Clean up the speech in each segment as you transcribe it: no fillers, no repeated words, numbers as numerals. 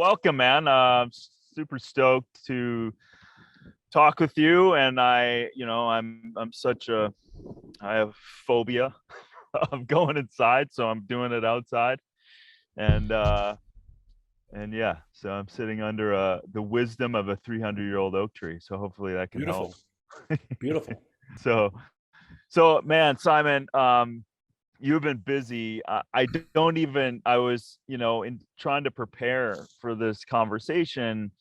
welcome, man. Super stoked to talk with you. And I have phobia of going inside, so I'm doing it outside. And yeah, so I'm sitting under the wisdom of a 300-year-old oak tree. So hopefully that can help. Beautiful. Beautiful. So man, Simon, you've been busy. I don't even, I was, in trying to prepare for this conversation.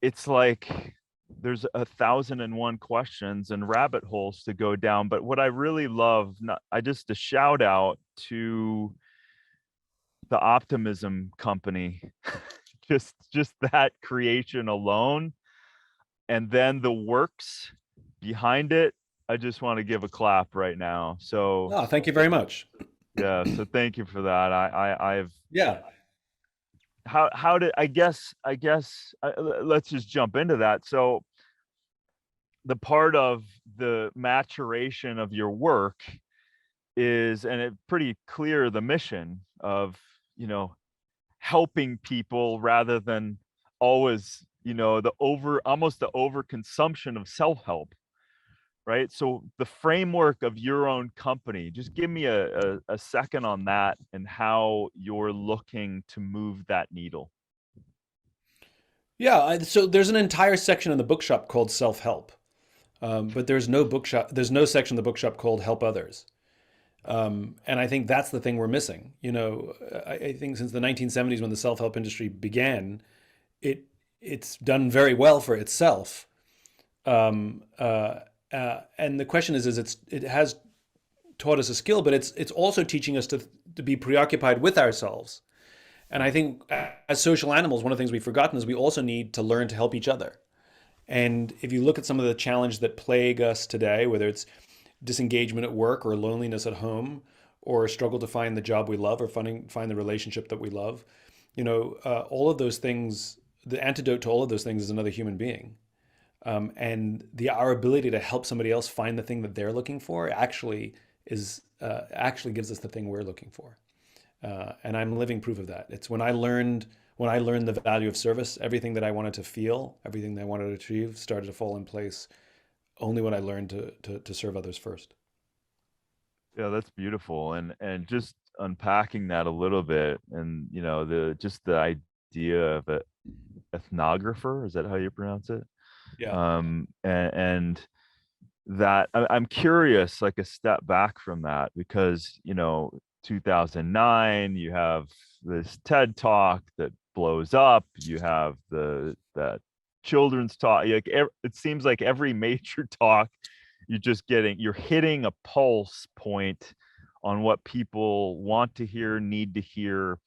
It's like there's 1,001 questions and rabbit holes to go down. But what I really love, I just a shout out to the Optimism Company, just that creation alone, and then the works behind it. I just want to give a clap right now. So Oh, thank you very much. yeah, so thank you for that. I've Yeah. how did let's just jump into that. So the part of the maturation of your work is, and it's pretty clear, the mission of, helping people rather than always, the overconsumption of self-help, right? So the framework of your own company, just give me a second on that and how you're looking to move that needle. Yeah. So there's an entire section in the bookshop called self-help, but there's no bookshop. There's no section in the bookshop called help others. And I think that's the thing we're missing. I think since the 1970s, when the self-help industry began, it's done very well for itself. And the question is it has taught us a skill, but it's also teaching us to be preoccupied with ourselves. And I think as social animals, one of the things we've forgotten is we also need to learn to help each other. And if you look at some of the challenges that plague us today, whether it's disengagement at work or loneliness at home, or a struggle to find the job we love or find the relationship that we love, all of those things, the antidote to all of those things is another human being. And our ability to help somebody else find the thing that they're looking for actually gives us the thing we're looking for. And I'm living proof of that. It's when I learned the value of service, everything that I wanted to feel, everything that I wanted to achieve started to fall in place only when I learned to serve others first. Yeah, that's beautiful. And just unpacking that a little bit, and the idea of an ethnographer, is that how you pronounce it? Yeah. And that I'm curious, like a step back from that, because 2009, you have this TED talk that blows up, you have that children's talk, like it seems like every major talk, you're hitting a pulse point on what people want to hear, need to hear.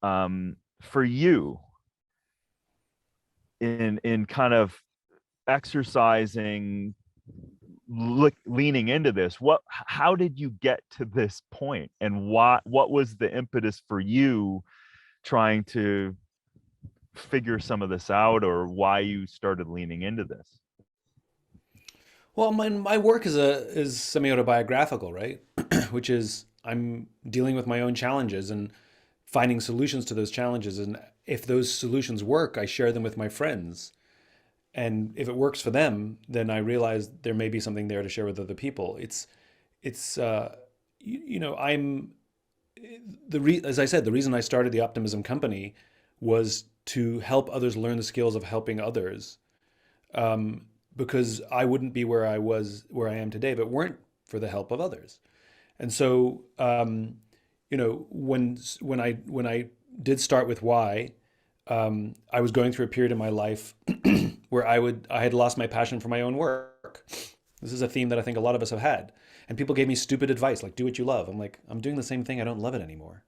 For you, in kind of exercising, leaning into this, how did you get to this point, and what was the impetus for you trying to figure some of this out, or why you started leaning into this? Well, my work is semi-autobiographical, right? Which is I'm dealing with my own challenges and finding solutions to those challenges. And if those solutions work, I share them with my friends. And if it works for them, then I realize there may be something there to share with other people. I'm as I said, the reason I started the Optimism Company was to help others learn the skills of helping others. Because I wouldn't be where I am today if it weren't for the help of others. And so, when I did start with why, I was going through a period in my life where I had lost my passion for my own work. This is a theme that I think a lot of us have had. And people gave me stupid advice, like do what you love. I'm like, I'm doing the same thing. I don't love it anymore.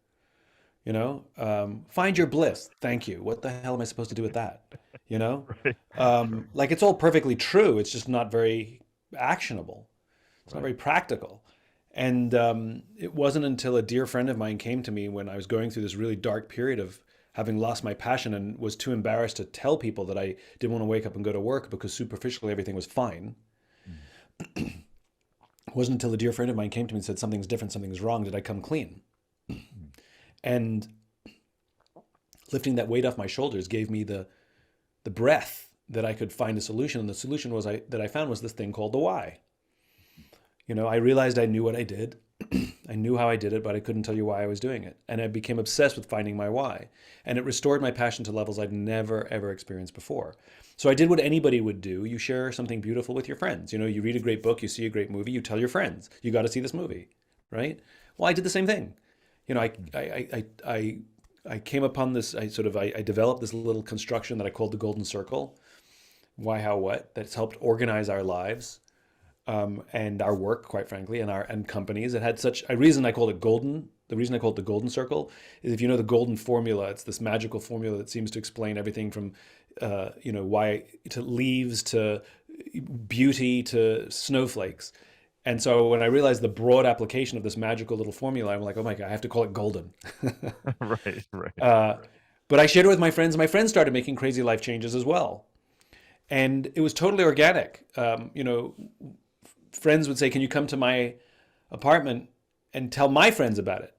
Find your bliss. Thank you. What the hell am I supposed to do with that? You know, Right. like it's all perfectly true. It's just not very actionable. It's not Right. very practical. And it wasn't until a dear friend of mine came to me when I was going through this really dark period of having lost my passion and was too embarrassed to tell people that I didn't want to wake up and go to work because superficially everything was fine. Mm. It wasn't until a dear friend of mine came to me and said, something's different, something's wrong, did I come clean. Mm. And lifting that weight off my shoulders gave me the breath that I could find a solution. And the solution that I found was this thing called the why. I realized I knew what I did. I knew how I did it, but I couldn't tell you why I was doing it. And I became obsessed with finding my why. And it restored my passion to levels I'd never, ever experienced before. So I did what anybody would do. You share something beautiful with your friends. You read a great book, you see a great movie, you tell your friends, you got to see this movie, right? Well, I did the same thing. I came upon this, I developed this little construction that I called the golden circle, why, how, what, that's helped organize our lives, and our work, quite frankly, and companies. It had such a reason I called it golden. The reason I call it the golden circle is, if you know the golden formula, it's this magical formula that seems to explain everything from, why, to leaves, to beauty, to snowflakes. And so when I realized the broad application of this magical little formula, I'm like, oh my God, I have to call it golden. Right, right. uh, but I shared it with my friends, and my friends started making crazy life changes as well. And it was totally organic. Friends would say, can you come to my apartment and tell my friends about it?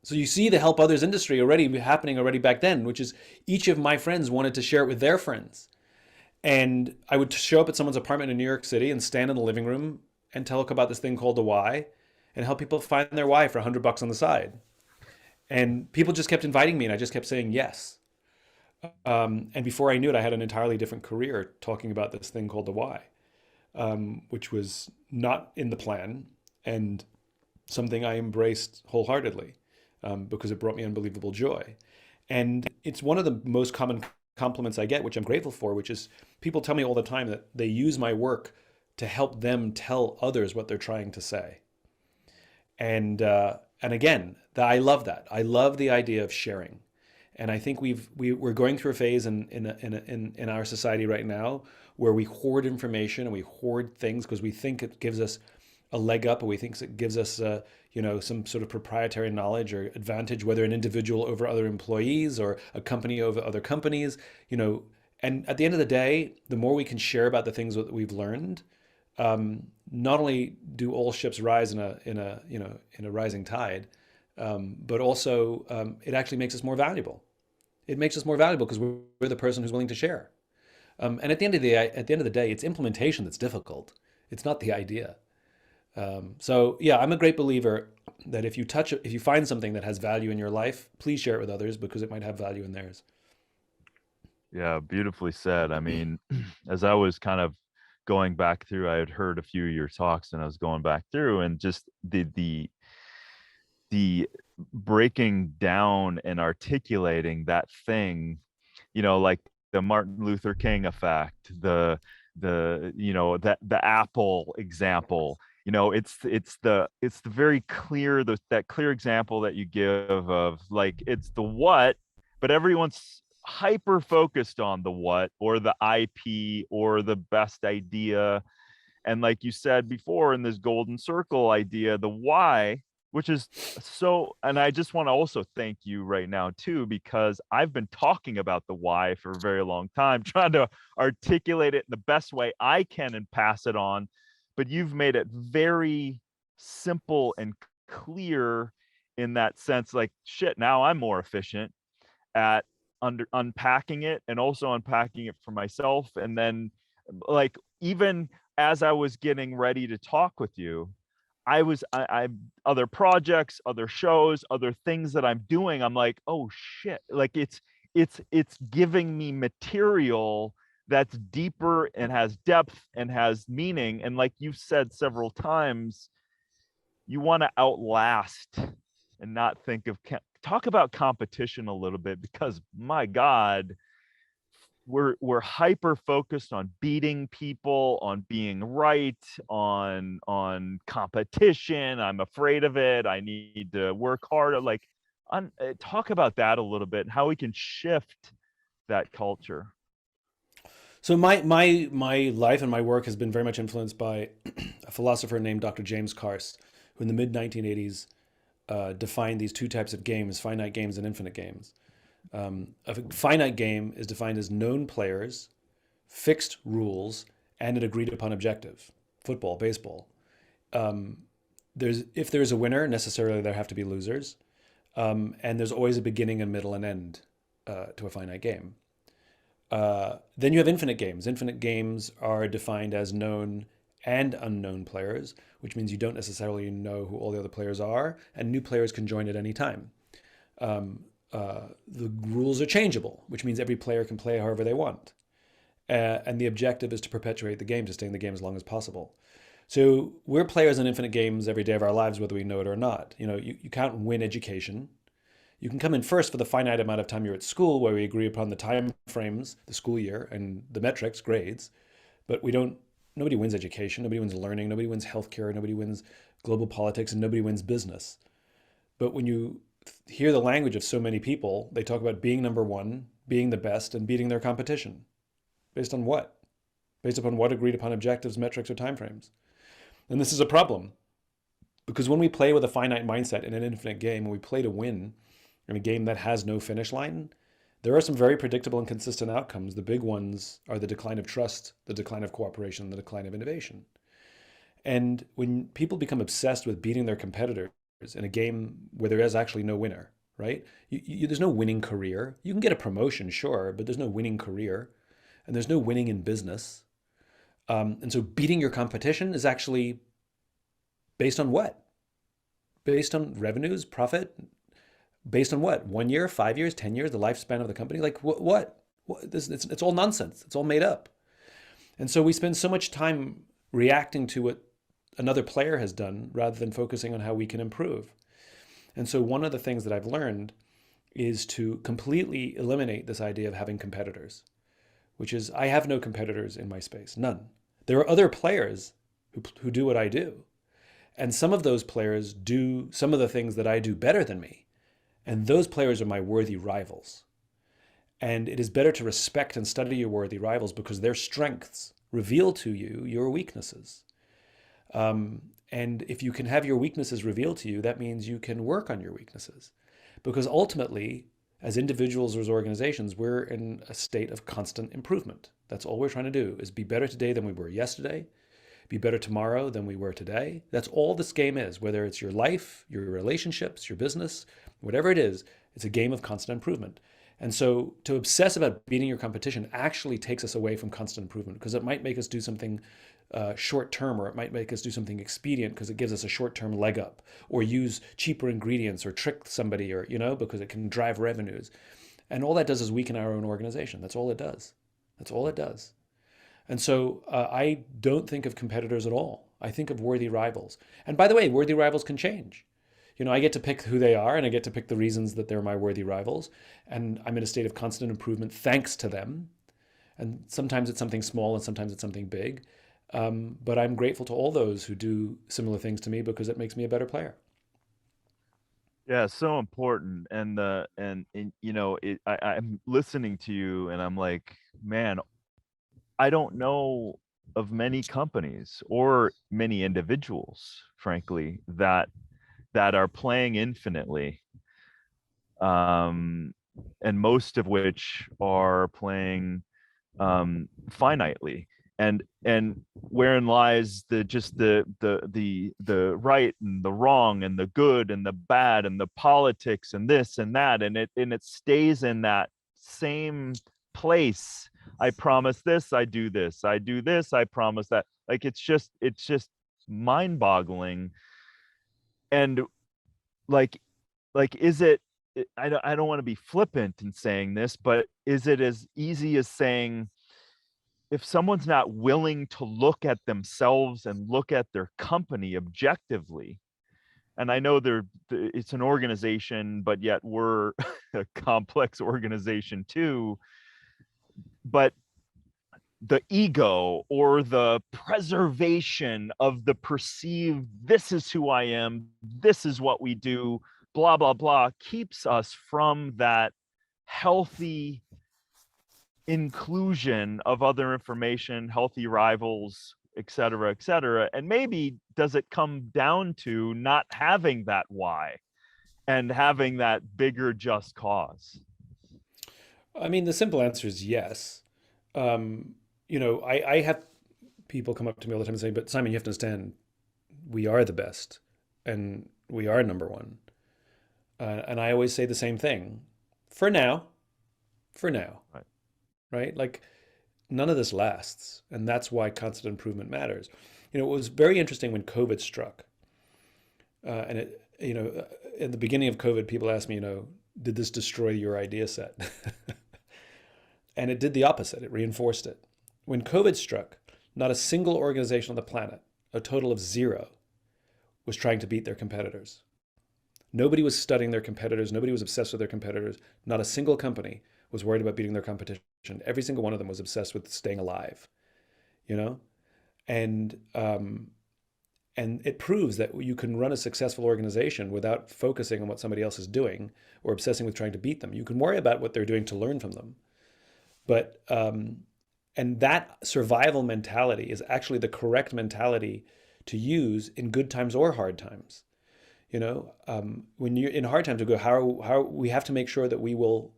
So you see the help others industry already happening already back then, which is each of my friends wanted to share it with their friends. And I would show up at someone's apartment in New York City and stand in the living room and talk about this thing called the why, and help people find their why for $100 on the side. And people just kept inviting me, and I just kept saying yes. And before I knew it, I had an entirely different career talking about this thing called the why, which was not in the plan, and something I embraced wholeheartedly, because it brought me unbelievable joy. And it's one of the most common compliments I get, which I'm grateful for, which is people tell me all the time that they use my work to help them tell others what they're trying to say. And again, I love that. I love the idea of sharing. And I think we're going through a phase in our society right now where we hoard information and we hoard things because we think it gives us a leg up, or we think it gives us some sort of proprietary knowledge or advantage, whether an individual over other employees or a company over other companies. And at the end of the day, the more we can share about the things that we've learned, not only do all ships rise in a rising tide, but also it actually makes us more valuable. It makes us more valuable because we're the person who's willing to share. And at the end of the day, it's implementation that's difficult. It's not the idea. So yeah, I'm a great believer that if you find something that has value in your life, please share it with others because it might have value in theirs. Yeah, beautifully said. I mean, as I was kind of going back through, I had heard a few of your talks, and I was going back through, and just the breaking down and articulating that thing, like the Martin Luther King effect, the Apple example. It's the very clear, that clear example that you give of, like, it's the what, but everyone's hyper focused on the what, or the IP, or the best idea. And like you said before, in this golden circle idea, the why, which is so, and I just want to also thank you right now too, because I've been talking about the why for a very long time, trying to articulate it in the best way I can and pass it on. But you've made it very simple and clear in that sense. Like, shit, now I'm more efficient at unpacking it, and also unpacking it for myself. And then, like, even as I was getting ready to talk with you, I other projects, other shows, other things that I'm doing, I'm like, oh shit, like it's giving me material that's deeper and has depth and has meaning. And like you've said several times, you want to outlast and not think of talk about competition a little bit, because my God, we're hyper focused on beating people, on being right, on competition. I'm afraid of it. I need to work harder. Like, talk about that a little bit, and how we can shift that culture. So my life and my work has been very much influenced by a philosopher named Dr. James Carse, who in the mid 1980s defined these two types of games: finite games and infinite games. A finite game is defined as known players, fixed rules, and an agreed upon objective. Football, baseball. If there's a winner, necessarily there have to be losers, and there's always a beginning, a middle, and end. to a finite game. Then you have infinite games. Infinite games are defined as known and unknown players, which means you don't necessarily know who all the other players are, and new players can join at any time. The rules are changeable, which means every player can play however they want. And the objective is to perpetuate the game, to stay in the game as long as possible. So we're players in infinite games every day of our lives, whether we know it or not. You can't win education. You can come in first for the finite amount of time you're at school, where we agree upon the time frames, the school year, and the metrics, grades. But we don't. Nobody wins education. Nobody wins learning. Nobody wins healthcare. Nobody wins global politics, and nobody wins business. But when you hear the language of so many people, they talk about being number one, being the best, and beating their competition. Based on what? Based upon what agreed upon objectives, metrics, or timeframes? And this is a problem because when we play with a finite mindset in an infinite game, and we play to win in a game that has no finish line, there are some very predictable and consistent outcomes. The big ones are the decline of trust, the decline of cooperation, the decline of innovation. And when people become obsessed with beating their competitors in a game where there is actually no winner, right? There's no winning career. You can get a promotion, sure, but there's no winning career. And there's no winning in business. And so beating your competition is actually based on what? Based on revenues, profit? Based on what? 1 year, 5 years, 10 years, the lifespan of the company? Like what? It's all nonsense. It's all made up. And so we spend so much time reacting to what another player has done rather than focusing on how we can improve. And so one of the things that I've learned is to completely eliminate this idea of having competitors, which is I have no competitors in my space, none. There are other players who do what I do. And some of those players do some of the things that I do better than me. And those players are my worthy rivals. And it is better to respect and study your worthy rivals because their strengths reveal to you your weaknesses. And if you can have your weaknesses revealed to you, that means you can work on your weaknesses. Because ultimately, as individuals or as organizations, we're in a state of constant improvement. That's all we're trying to do is be better today than we were yesterday, be better tomorrow than we were today. That's all this game is, whether it's your life, your relationships, your business, whatever it is, it's a game of constant improvement. And so to obsess about beating your competition actually takes us away from constant improvement because it might make us do something short term, or it might make us do something expedient because it gives us a short term leg up, or use cheaper ingredients, or trick somebody, or because it can drive revenues. And all that does is weaken our own organization. That's all it does. That's all it does. And so I don't think of competitors at all. I think of worthy rivals. And by the way, worthy rivals can change. I get to pick who they are, and I get to pick the reasons that they're my worthy rivals. And I'm in a state of constant improvement thanks to them. And sometimes it's something small and sometimes it's something big. But I'm grateful to all those who do similar things to me because it makes me a better player. Yeah, so important. I'm listening to you and I'm like, man, I don't know of many companies or many individuals, frankly, that are playing infinitely, um, and most of which are playing finitely. And wherein lies the right and the wrong and the good and the bad and the politics and this and that, and it stays in that same place. I promise this, I do this, I do this, I promise that. Like it's just mind boggling. And like is it, I don't want to be flippant in saying this, but is it as easy as saying, if someone's not willing to look at themselves and look at their company objectively, and I know it's an organization, but yet we're a complex organization too, but the ego or the preservation of the perceived, this is who I am, this is what we do, blah blah blah, keeps us from that healthy inclusion of other information, healthy rivals, et cetera, et cetera. And maybe does it come down to not having that why and having that bigger just cause? I mean, the simple answer is yes. I have people come up to me all the time and say, but Simon, you have to understand, we are the best and we are number one. And I always say the same thing. For now, for now, Right. right? Like none of this lasts, and that's why constant improvement matters. It was very interesting when COVID struck, and in the beginning of COVID, people asked me, did this destroy your idea set? And it did the opposite. It reinforced it. When COVID struck, not a single organization on the planet, a total of zero, was trying to beat their competitors. Nobody was studying their competitors. Nobody was obsessed with their competitors. Not a single company was worried about beating their competition. Every single one of them was obsessed with staying alive, you know? And and it proves that you can run a successful organization without focusing on what somebody else is doing or obsessing with trying to beat them. You can worry about what they're doing to learn from them. But and that survival mentality is actually the correct mentality to use in good times or hard times. When you're in hard times, you go, how we have to make sure that we will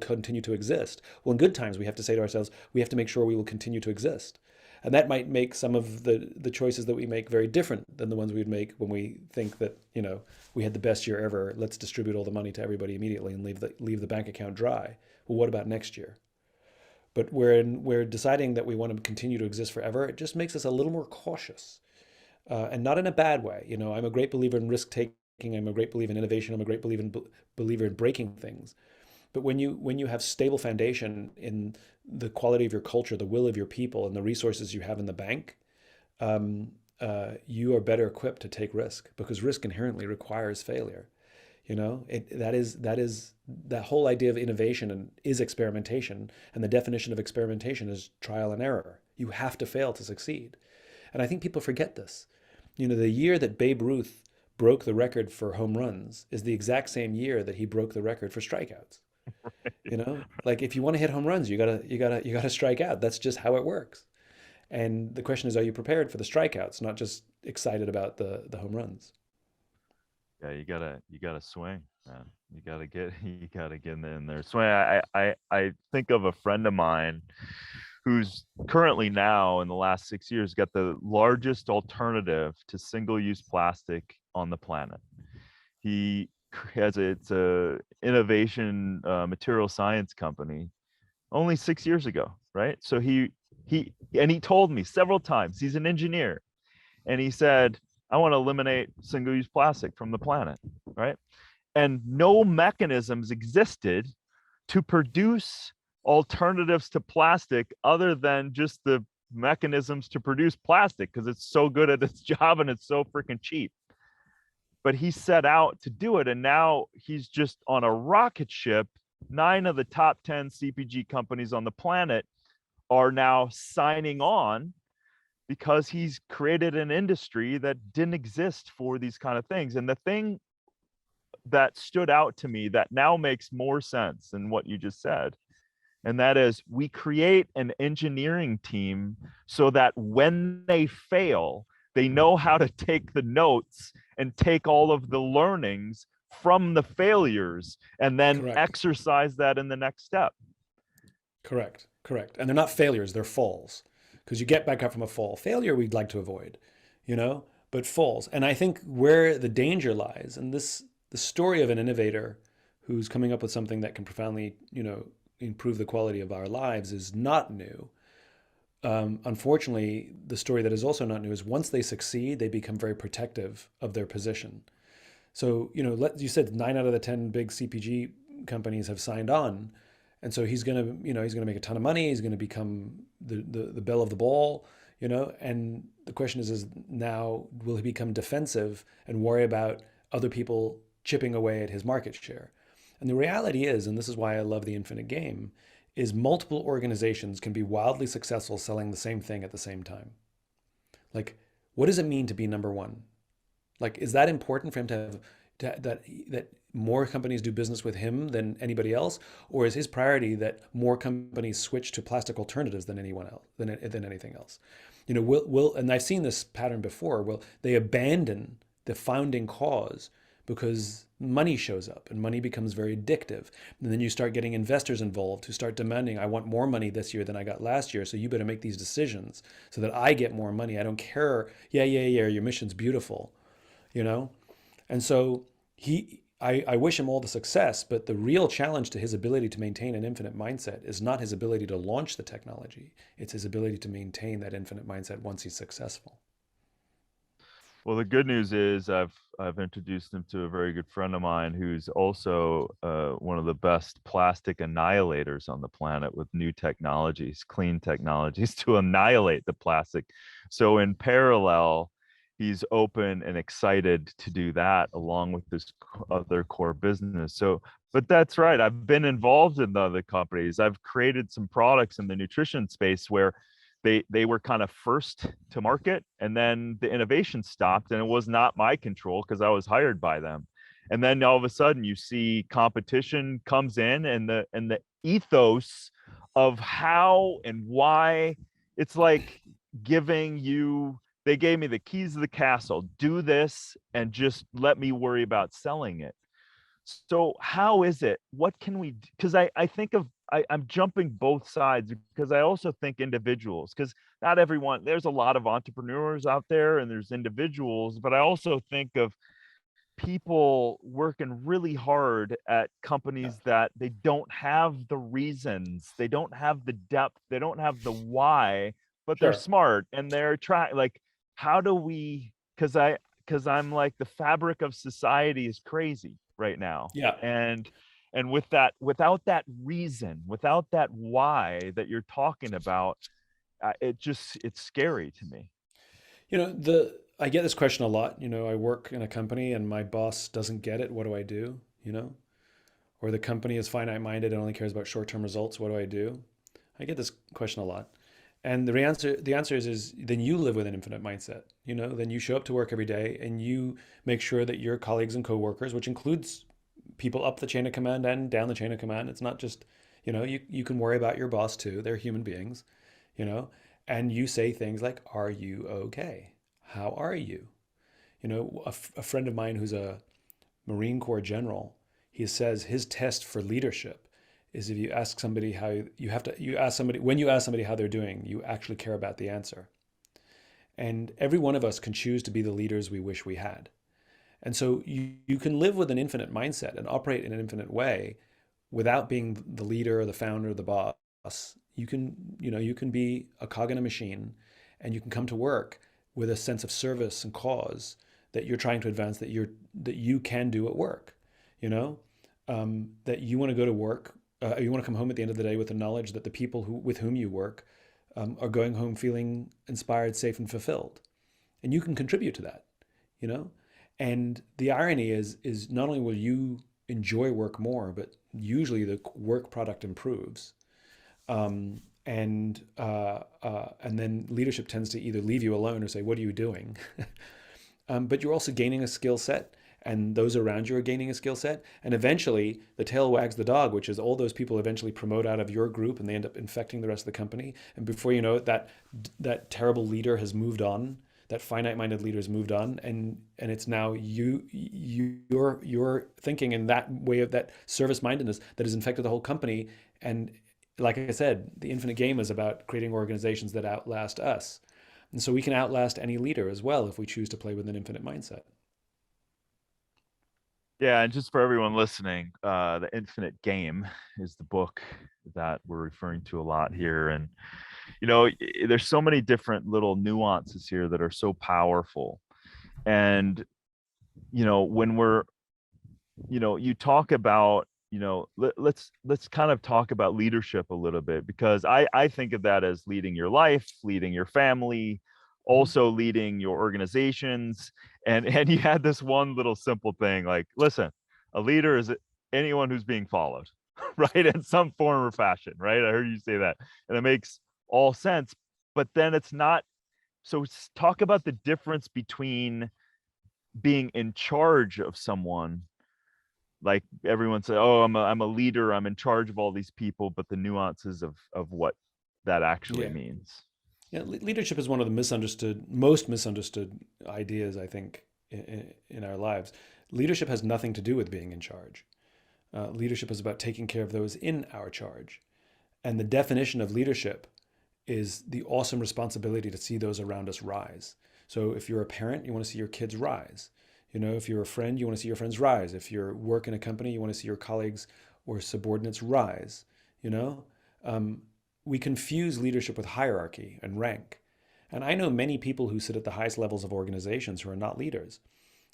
continue to exist. Well, in good times, we have to say to ourselves, we have to make sure we will continue to exist. And that might make some of the choices that we make very different than the ones we'd make when we think that, we had the best year ever. Let's distribute all the money to everybody immediately and leave the bank account dry. Well, what about next year? But we're deciding that we want to continue to exist forever. It just makes us a little more cautious, and not in a bad way. I'm a great believer in risk taking. I'm a great believer in innovation. I'm a great believer in breaking things. But when you have stable foundation in the quality of your culture, the will of your people, and the resources you have in the bank, you are better equipped to take risk, because risk inherently requires failure. That whole idea of innovation is experimentation, and the definition of experimentation is trial and error. You have to fail to succeed, and I think people forget this. The year that Babe Ruth broke the record for home runs is the exact same year that he broke the record for strikeouts. Like if you want to hit home runs, you gotta strike out. That's just how it works. And the question is, are you prepared for the strikeouts, not just excited about the home runs? Yeah, you gotta swing, man. You gotta get in there. Swing. I think of a friend of mine who's currently now in the last 6 years got the largest alternative to single-use plastic on the planet. He it's a innovation material science company only 6 years ago, right? So he told me several times, he's an engineer, and he said, I want to eliminate single-use plastic from the planet, right? And no mechanisms existed to produce alternatives to plastic other than just the mechanisms to produce plastic, because it's so good at its job and it's so freaking cheap. But he set out to do it, and now he's just on a rocket ship. 9 of the top 10 CPG companies on the planet are now signing on, because he's created an industry that didn't exist for these kind of things. And the thing that stood out to me that now makes more sense than what you just said, and that is, we create an engineering team so that when they fail, they know how to take the notes and take all of the learnings from the failures and then Correct. exercise that in the next step. Correct. Correct. And they're not failures, they're falls. Because you get back up from a fall. Failure we'd like to avoid, but falls. And I think where the danger lies, and the story of an innovator who's coming up with something that can profoundly, improve the quality of our lives is not new. Unfortunately, the story that is also not new is once they succeed, they become very protective of their position. So, you said 9 out of the 10 big CPG companies have signed on. And so he's gonna make a ton of money. He's gonna become the belle of the ball, And the question is now, will he become defensive and worry about other people chipping away at his market share? And the reality is, and this is why I love the infinite game, is multiple organizations can be wildly successful selling the same thing at the same time. Like, what does it mean to be number one? Like, is that important for him to have that more companies do business with him than anybody else, or is his priority that more companies switch to plastic alternatives than anyone else than anything else? And I've seen this pattern before. Will they abandon the founding cause because money shows up and money becomes very addictive, and then you start getting investors involved who start demanding, I want more money this year than I got last year, so you better make these decisions so that I get more money. I don't care. Yeah, your mission's beautiful, And so I wish him all the success, but the real challenge to his ability to maintain an infinite mindset is not his ability to launch the technology. It's his ability to maintain that infinite mindset once he's successful. Well, the good news is I've introduced him to a very good friend of mine who's also one of the best plastic annihilators on the planet with new technologies, clean technologies to annihilate the plastic. So in parallel, he's open and excited to do that along with this other core business. So, but that's right. I've been involved in the other companies. I've created some products in the nutrition space where they were kind of first to market, and then the innovation stopped, and it was not my control because I was hired by them. And then all of a sudden you see competition comes in, and the ethos of how and why, it's like giving you, they gave me the keys of the castle, do this and just let me worry about selling it. So how is it? What can we? Because I think of I'm jumping both sides because I also think individuals, because not everyone, there's a lot of entrepreneurs out there and there's individuals, but I also think of people working really hard at Yeah, companies that they don't have the reasons, they don't have the depth, they don't have the why, but they're sure. smart and they're trying. Like, how do we? Because I'm like, the fabric of society is crazy right now, Yeah. and with that, without that reason, without that why that you're talking about, it's scary to me. The I get this question a lot. I work in a company and my boss doesn't get it. What do I do? Or the company is finite minded and only cares about short term results. What do I do? I get this question a lot. And the answer is then you live with an infinite mindset. Then you show up to work every day and you make sure that your colleagues and coworkers, which includes people up the chain of command and down the chain of command, it's not just, you can worry about your boss too. They're human beings, you know, and you say things like, "Are you okay? How are you?" A friend of mine who's a Marine Corps general, he says his test for leadership is if you ask somebody how you ask somebody when you ask somebody how they're doing, you actually care about the answer. And every one of us can choose to be the leaders we wish we had. And so you can live with an infinite mindset and operate in an infinite way without being the leader or the founder or the boss. You can be a cog in a machine and you can come to work with a sense of service and cause that you're trying to advance, that you can do at work. That you want to go to work, you want to come home at the end of the day with the knowledge that the people with whom you work are going home feeling inspired, safe, and fulfilled, and you can contribute to that. You know, and the irony is not only will you enjoy work more, but usually the work product improves. And then leadership tends to either leave you alone or say, "What are you doing?" But you're also gaining a skill set, and those around you are gaining a skill set. And eventually, the tail wags the dog, which is all those people eventually promote out of your group, and they end up infecting the rest of the company. And before you know it, that terrible leader has moved on. That finite-minded leader has moved on, and it's now you're thinking in that way of that service-mindedness that has infected the whole company. And like I said, the infinite game is about creating organizations that outlast us. And so we can outlast any leader as well if we choose to play with an infinite mindset. Yeah, and just for everyone listening, The Infinite Game is the book that we're referring to a lot here. And, there's so many different little nuances here that are so powerful. And, when you talk about, let's kind of talk about leadership a little bit, because I think of that as leading your life, leading your family, Mhm. also leading your organizations. And you had this one little simple thing, like, listen, a leader is anyone who's being followed, right, in some form or fashion, right? I heard you say that, and it makes all sense. But then it's not. So talk about the difference between being in charge of someone, like everyone said, oh, I'm a leader, I'm in charge of all these people, but the nuances of what that actually Yeah. means. Yeah, leadership is one of the most misunderstood ideas, I think, in our lives. Leadership has nothing to do with being in charge. Leadership is about taking care of those in our charge. And the definition of leadership is the awesome responsibility to see those around us rise. So if you're a parent, you want to see your kids rise. You know, if you're a friend, you want to see your friends rise. If you work in a company, you want to see your colleagues or subordinates rise. You know, um, we confuse leadership with hierarchy and rank. And I know many people who sit at the highest levels of organizations who are not leaders.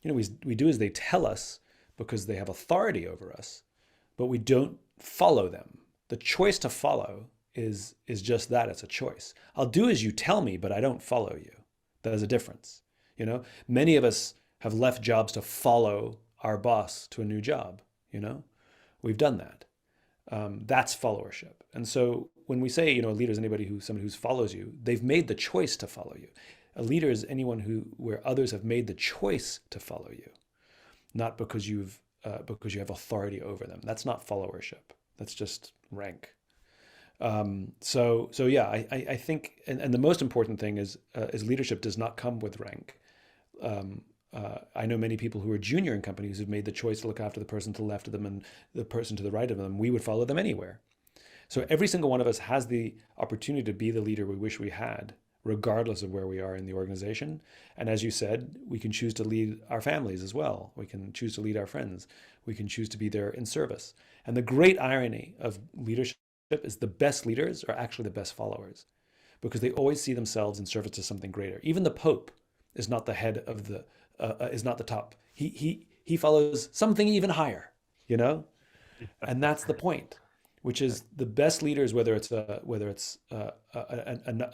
You know, we do as they tell us because they have authority over us, but we don't follow them. The choice to follow is just that. It's a choice. I'll do as you tell me, but I don't follow you. There's a difference. You know, many of us have left jobs to follow our boss to a new job. You know, we've done that. That's followership. And so when we say, you know, a leader is anybody who somebody who follows you, they've made the choice to follow you. A leader is anyone who where others have made the choice to follow you, not because you have authority over them. That's not followership. That's just rank. So yeah, I think, and the most important thing is leadership does not come with rank. I know many people who are junior in companies who've made the choice to look after the person to the left of them and the person to the right of them. We would follow them anywhere. So every single one of us has the opportunity to be the leader we wish we had, regardless of where we are in the organization. And as you said, we can choose to lead our families as well. We can choose to lead our friends. We can choose to be there in service. And the great irony of leadership is the best leaders are actually the best followers because they always see themselves in service to something greater. Even the Pope is not the head of the is not the top. He follows something even higher, you know, and that's the point. Which is the best leaders, whether it's an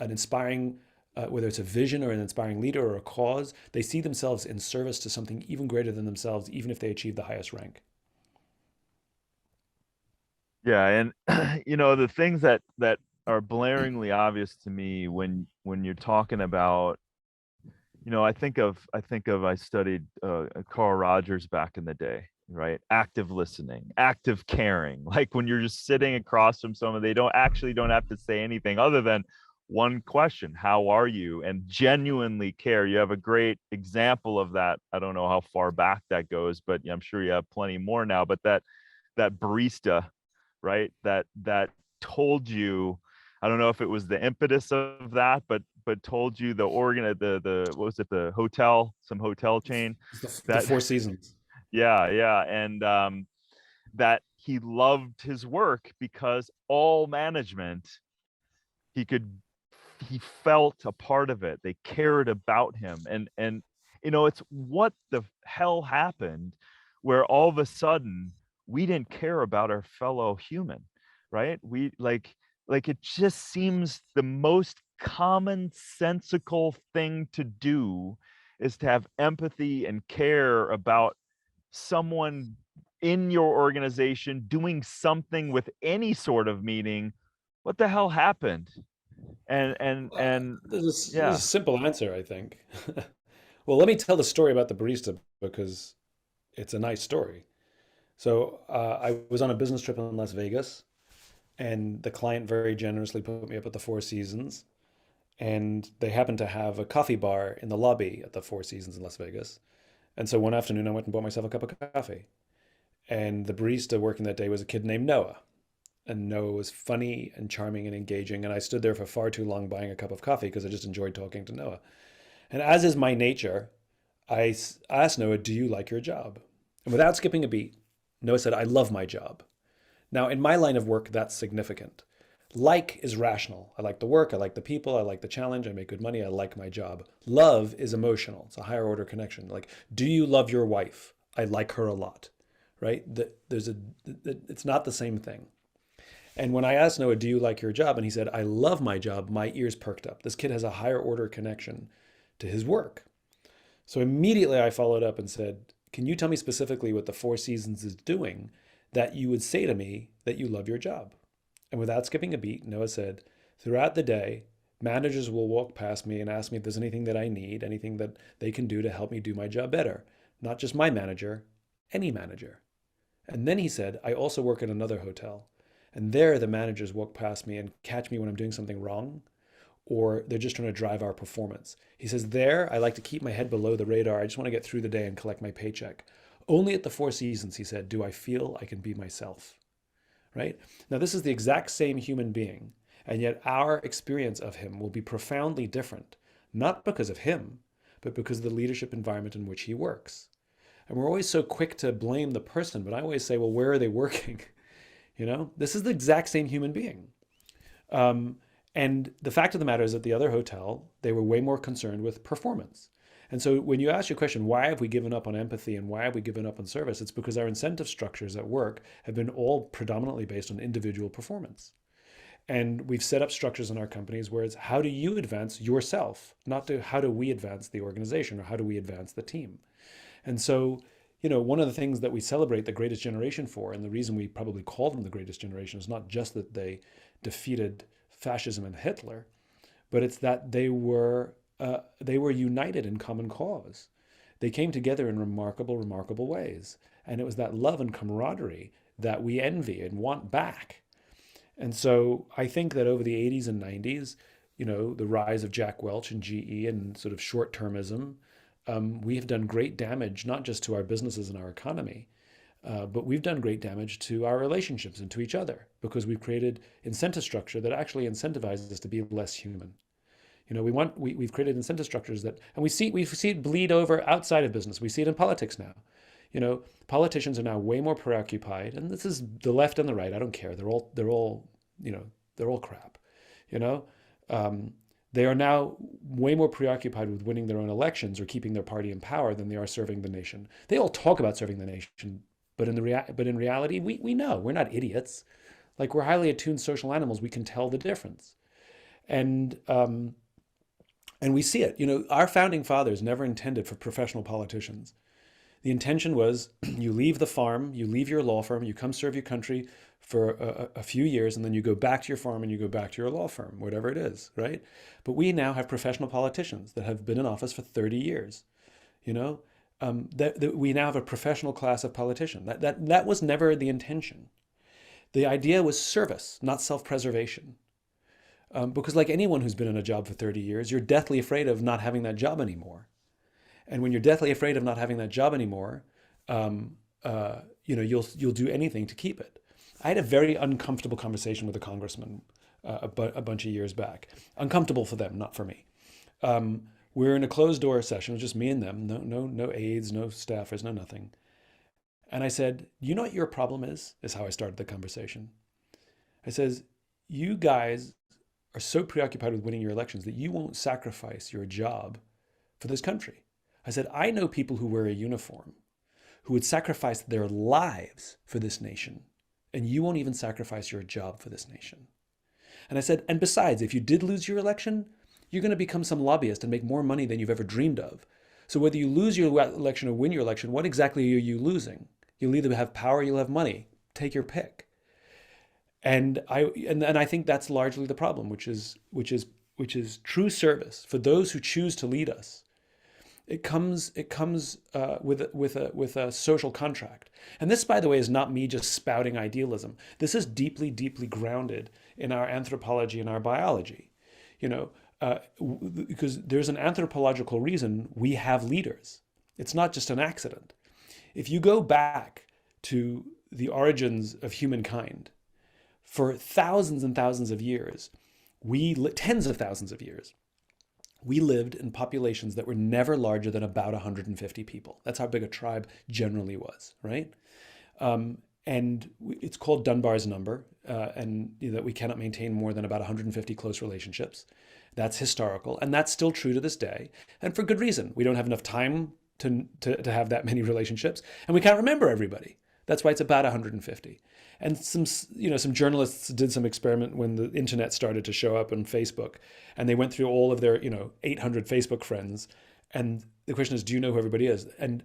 inspiring, whether it's a vision or an inspiring leader or a cause, they see themselves in service to something even greater than themselves, even if they achieve the highest rank. Yeah, and you know, the things that are blaringly obvious to me when you're talking about, you know, I studied Carl Rogers back in the day, right? Active listening, active caring. Like when you're just sitting across from someone, they don't have to say anything other than one question, how are you? And genuinely care. You have a great example of that. I don't know how far back that goes, but I'm sure you have plenty more now. But that barista, right? That told you, I don't know if it was the impetus of that, but told you the organ the what was it, the hotel, some hotel chain It's the that Four Seasons. yeah, and that he loved his work because all management, he could he felt a part of it. They cared about him. And you know, it's what the hell happened where all of a sudden we didn't care about our fellow human, right? We like it just seems the most commonsensical thing to do is to have empathy and care about someone in your organization doing something with any sort of meaning. What the hell happened? And There's a yeah. simple answer, I think. Well, let me tell the story about the barista because it's a nice story. So I was on a business trip in Las Vegas, and the client very generously put me up at the Four Seasons, and they happened to have a coffee bar in the lobby at the Four Seasons in Las Vegas. And so one afternoon, I went and bought myself a cup of coffee. And the barista working that day was a kid named Noah. And Noah was funny and charming and engaging. And I stood there for far too long buying a cup of coffee because I just enjoyed talking to Noah. And as is my nature, I asked Noah, "Do you like your job?" And without skipping a beat, Noah said, "I love my job." Now, in my line of work, that's significant. Like is rational. I like the work, I like the people, I like the challenge, I make good money, I like my job. Love is emotional. It's a higher order connection. Like, do you love your wife? I like her a lot, right? It's not the same thing. And when I asked Noah, "Do you like your job?" and he said, "I love my job," my ears perked up. This kid has a higher order connection to his work. So immediately I followed up and said, "Can you tell me specifically what the Four Seasons is doing that you would say to me that you love your job?" And without skipping a beat, Noah said, "Throughout the day, managers will walk past me and ask me if there's anything that I need, anything that they can do to help me do my job better. Not just my manager, any manager." And then he said, "I also work at another hotel. And there, the managers walk past me and catch me when I'm doing something wrong, or they're just trying to drive our performance." He says, "There, I like to keep my head below the radar. I just want to get through the day and collect my paycheck. Only at the Four Seasons," he said, "do I feel I can be myself." Right? Now, this is the exact same human being, and yet our experience of him will be profoundly different, not because of him, but because of the leadership environment in which he works. And we're always so quick to blame the person, but I always say, well, where are they working? This is the exact same human being. Um, and the fact of the matter is that the other hotel, they were way more concerned with performance. And so when you ask your question, why have we given up on empathy and why have we given up on service? It's because our incentive structures at work have been all predominantly based on individual performance. And we've set up structures in our companies where it's how do you advance yourself, not to how do we advance the organization or how do we advance the team. And so, one of the things that we celebrate the greatest generation for, and the reason we probably call them the greatest generation is not just that they defeated fascism and Hitler, but it's that they were united in common cause. They came together in remarkable, remarkable ways. And it was that love and camaraderie that we envy and want back. And so I think that over the 80s and 90s, the rise of Jack Welch and GE and sort of short-termism, we have done great damage, not just to our businesses and our economy, but we've done great damage to our relationships and to each other because we've created incentive structure that actually incentivizes us to be less human. We've created incentive structures and we see it bleed over outside of business. We see it in politics now. Politicians are now way more preoccupied, and this is the left and the right. I don't care. They're all crap. They are now way more preoccupied with winning their own elections or keeping their party in power than they are serving the nation. They all talk about serving the nation, but in reality, we know we're not idiots. Like, we're highly attuned social animals. We can tell the difference, and we see it. Our founding fathers never intended for professional politicians. The intention was you leave the farm, you leave your law firm, you come serve your country for a few years, and then you go back to your farm and you go back to your law firm, whatever it is, right? But we now have professional politicians that have been in office for 30 years. That we now have a professional class of politician. That was never the intention. The idea was service, not self-preservation. Because like anyone who's been in a job for 30 years, you're deathly afraid of not having that job anymore. And when you're deathly afraid of not having that job anymore, you'll do anything to keep it. I had a very uncomfortable conversation with a congressman a bunch of years back. Uncomfortable for them, not for me. We're in a closed door session, it was just me and them, no aides, no staffers, no nothing. And I said, you know what your problem is how I started the conversation. I says, you guys are so preoccupied with winning your elections that you won't sacrifice your job for this country. I said, I know people who wear a uniform who would sacrifice their lives for this nation, and you won't even sacrifice your job for this nation. And I said, and besides, if you did lose your election, you're going to become some lobbyist and make more money than you've ever dreamed of. So whether you lose your election or win your election, what exactly are you losing? You'll either have power or you'll have money. Take your pick. And I think that's largely the problem, which is true service for those who choose to lead us. It comes with a social contract. And this, by the way, is not me just spouting idealism. This is deeply, deeply grounded in our anthropology and our biology. Because there's an anthropological reason we have leaders. It's not just an accident. If you go back to the origins of humankind, for thousands and thousands of years, tens of thousands of years, we lived in populations that were never larger than about 150 people. That's how big a tribe generally was, right? And it's called Dunbar's number, and that we cannot maintain more than about 150 close relationships. That's historical, and that's still true to this day, and for good reason. We don't have enough time to have that many relationships, and we can't remember everybody. That's why it's about 150. And some journalists did some experiment when the internet started to show up on Facebook, and they went through all of their 800 Facebook friends, and the question is, do you know who everybody is? And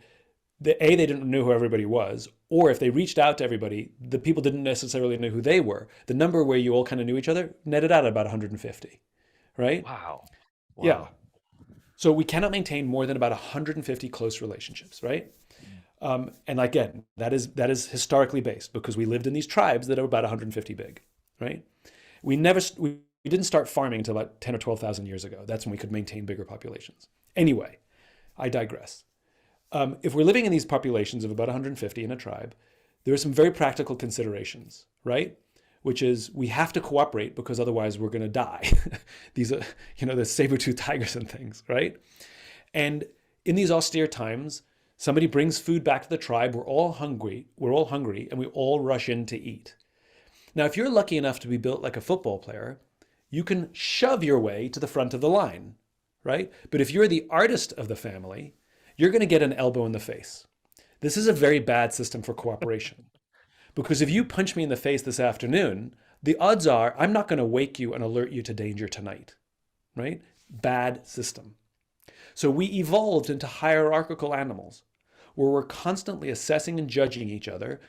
they didn't know who everybody was, or if they reached out to everybody, the people didn't necessarily know who they were. The number where you all kind of knew each other netted out at about 150, right? Wow. Yeah. So we cannot maintain more than about 150 close relationships, right? And again, that is historically based because we lived in these tribes that are about 150 big, right? We didn't start farming until about 10 or 12,000 years ago. That's when we could maintain bigger populations. Anyway, I digress. If we're living in these populations of about 150 in a tribe, there are some very practical considerations, right? Which is we have to cooperate because otherwise we're going to die. These are, the saber-toothed tigers and things, right? And in these austere times, Somebody brings food back to the tribe. We're all hungry, and we all rush in to eat. Now, if you're lucky enough to be built like a football player, you can shove your way to the front of the line, right? But if you're the artist of the family, you're going to get an elbow in the face. This is a very bad system for cooperation. Because if you punch me in the face this afternoon, the odds are I'm not going to wake you and alert you to danger tonight, right? Bad system. So we evolved into hierarchical animals where we're constantly assessing and judging each other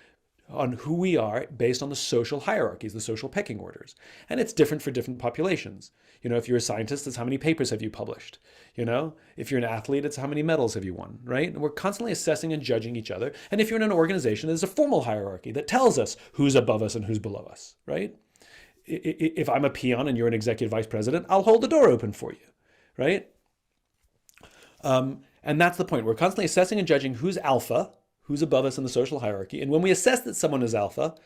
on who we are based on the social hierarchies, the social pecking orders. And it's different for different populations. You know, if you're a scientist, it's how many papers have you published? You know, if you're an athlete, it's how many medals have you won, right? And we're constantly assessing and judging each other. And if you're in an organization, there's a formal hierarchy that tells us who's above us and who's below us, right? If I'm a peon and you're an executive vice president, I'll hold the door open for you, right? And that's the point. We're constantly assessing and judging who's alpha, who's above us in the social hierarchy. And when we assess that someone is alpha,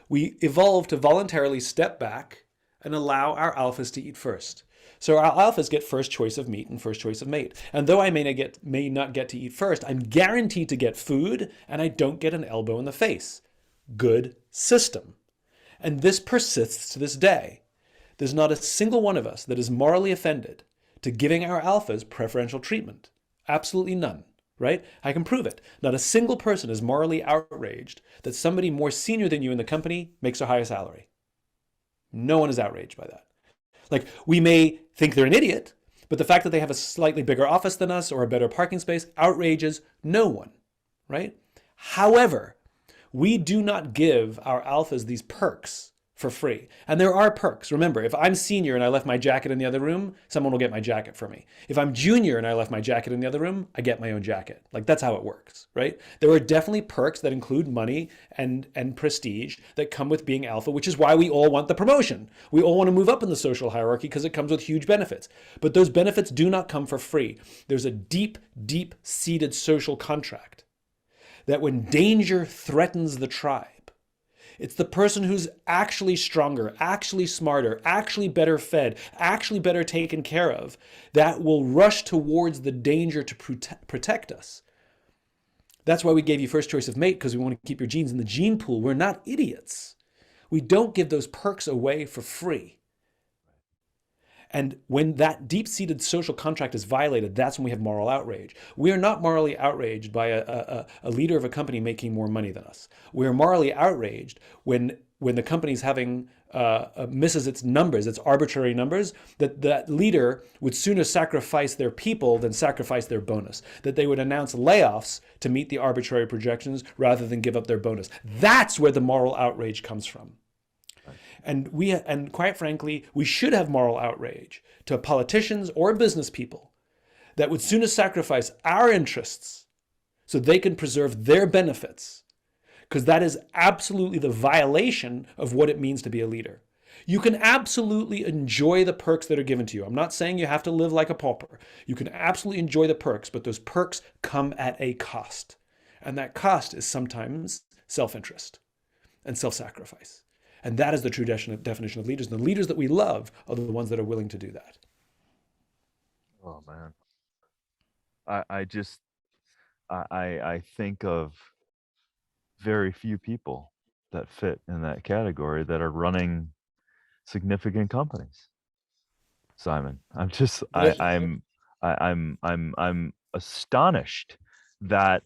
we evolve to voluntarily step back and allow our alphas to eat first. So our alphas get first choice of meat and first choice of mate. And though I may not get to eat first, I'm guaranteed to get food and I don't get an elbow in the face. Good system. And this persists to this day. There's not a single one of us that is morally offended to giving our alphas preferential treatment. Absolutely none, right? I can prove it. Not a single person is morally outraged that somebody more senior than you in the company makes a higher salary. No one is outraged by that. Like, we may think they're an idiot, but the fact that they have a slightly bigger office than us or a better parking space outrages no one, right? However, we do not give our alphas these perks for free. And there are perks. Remember, if I'm senior and I left my jacket in the other room, someone will get my jacket for me. If I'm junior and I left my jacket in the other room, I get my own jacket. Like, that's how it works, right? There are definitely perks that include money and prestige that come with being alpha, which is why we all want the promotion. We all want to move up in the social hierarchy because it comes with huge benefits. But those benefits do not come for free. There's a deep, deep-seated social contract that when danger threatens the tribe, it's the person who's actually stronger, actually smarter, actually better fed, actually better taken care of, that will rush towards the danger to protect us. That's why we gave you first choice of mate, because we want to keep your genes in the gene pool. We're not idiots. We don't give those perks away for free. And when that deep-seated social contract is violated, that's when we have moral outrage. We are not morally outraged by a leader of a company making more money than us. We are morally outraged when the company's having misses its numbers, its arbitrary numbers, that leader would sooner sacrifice their people than sacrifice their bonus. That they would announce layoffs to meet the arbitrary projections rather than give up their bonus. That's where the moral outrage comes from. And quite frankly, we should have moral outrage to politicians or business people that would sooner sacrifice our interests so they can preserve their benefits, because that is absolutely the violation of what it means to be a leader. You can absolutely enjoy the perks that are given to you. I'm not saying you have to live like a pauper. You can absolutely enjoy the perks, but those perks come at a cost. And that cost is sometimes self-interest and self-sacrifice. And that is the true definition of leaders. And the leaders that we love are the ones that are willing to do that. Oh man. I think of very few people that fit in that category that are running significant companies. Simon, I'm astonished that,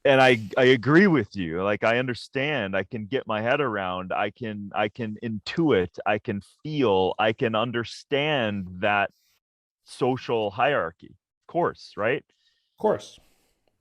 and I agree with you. Like, I understand, I can get my head around, I can intuit, I can feel, I can understand that social hierarchy, of course, right? Of course.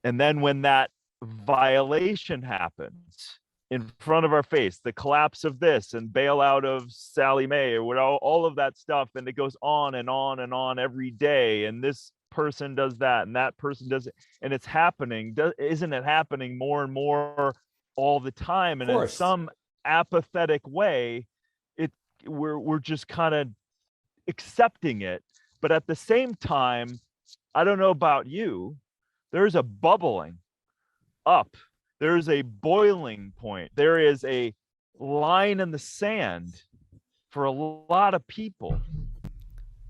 And then when that violation happens in front of our face, the collapse of this and bailout of Sally Mae, or all of that stuff, and it goes on and on and on every day, and this person does that and that person does it, and it's happening. Isn't it happening more and more all the time? And in some apathetic way, we're just kind of accepting it. But at the same time, I don't know about you, there's a bubbling up. There's a boiling point. There is a line in the sand for a lot of people.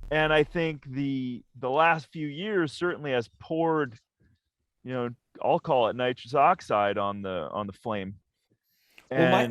And I think the last few years certainly has poured, you know, I'll call it nitrous oxide on the flame. Well, my,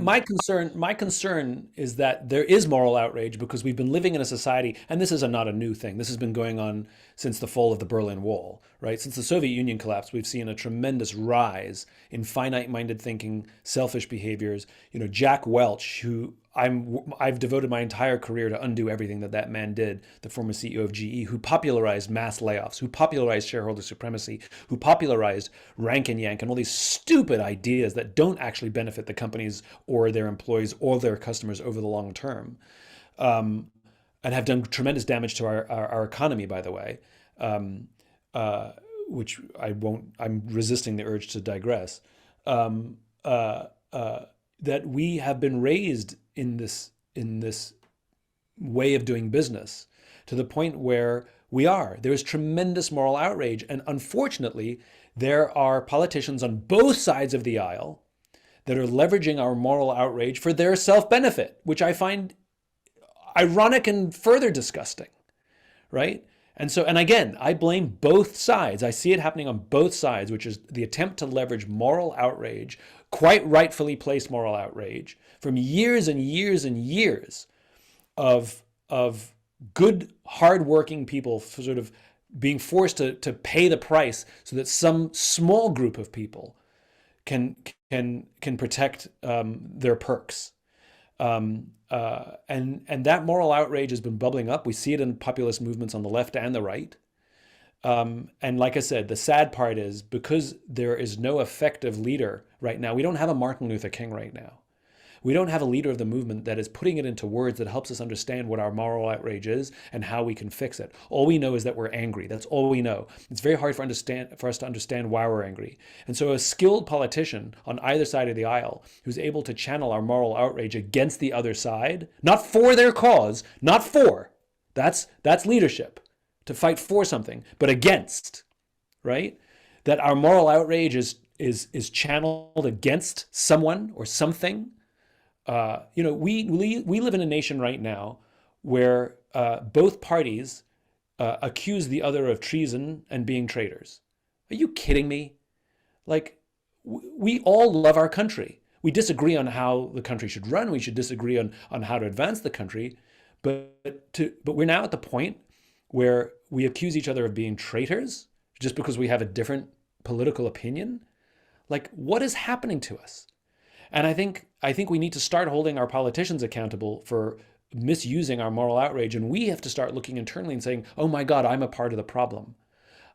And my concern is that there is moral outrage because we've been living in a society, and this is not a new thing. This has been going on since the fall of the Berlin Wall, right? Since the Soviet Union collapsed, we've seen a tremendous rise in finite-minded thinking, selfish behaviors. You know, Jack Welch, who I've devoted my entire career to undo everything that that man did, the former CEO of GE, who popularized mass layoffs, who popularized shareholder supremacy, who popularized rank and yank and all these stupid ideas that don't actually benefit the companies or their employees or their customers over the long term, um, and have done tremendous damage to our economy, by the way, um, uh, which I won't, I'm resisting the urge to digress. Um, uh, uh, that we have been raised in this way of doing business to the point where there is tremendous moral outrage, and unfortunately there are politicians on both sides of the aisle that are leveraging our moral outrage for their self-benefit, which I find ironic and further disgusting, right? And again, I blame both sides. I see it happening on both sides, which is the attempt to leverage moral outrage, quite rightfully placed moral outrage, from years and years and years of good, hardworking people sort of being forced to pay the price so that some small group of people can can protect their perks. And that moral outrage has been bubbling up. We see it in populist movements on the left and the right. And like I said, the sad part is because there is no effective leader right now. We don't have a Martin Luther King right now. We don't have a leader of the movement that is putting it into words that helps us understand what our moral outrage is and how we can fix it. All we know is that we're angry. That's all we know. It's very hard for us to understand why we're angry. And so a skilled politician on either side of the aisle who's able to channel our moral outrage against the other side, not for their cause, not for, that's leadership, to fight for something, but against, right? That our moral outrage is channeled against someone or something. We live in a nation right now where both parties accuse the other of treason and being traitors. Are you kidding me? Like, we all love our country. We disagree on how the country should run. We should disagree on how to advance the country. But we're now at the point where we accuse each other of being traitors just because we have a different political opinion. Like, what is happening to us? And I think we need to start holding our politicians accountable for misusing our moral outrage. And we have to start looking internally and saying, oh my God, I'm a part of the problem.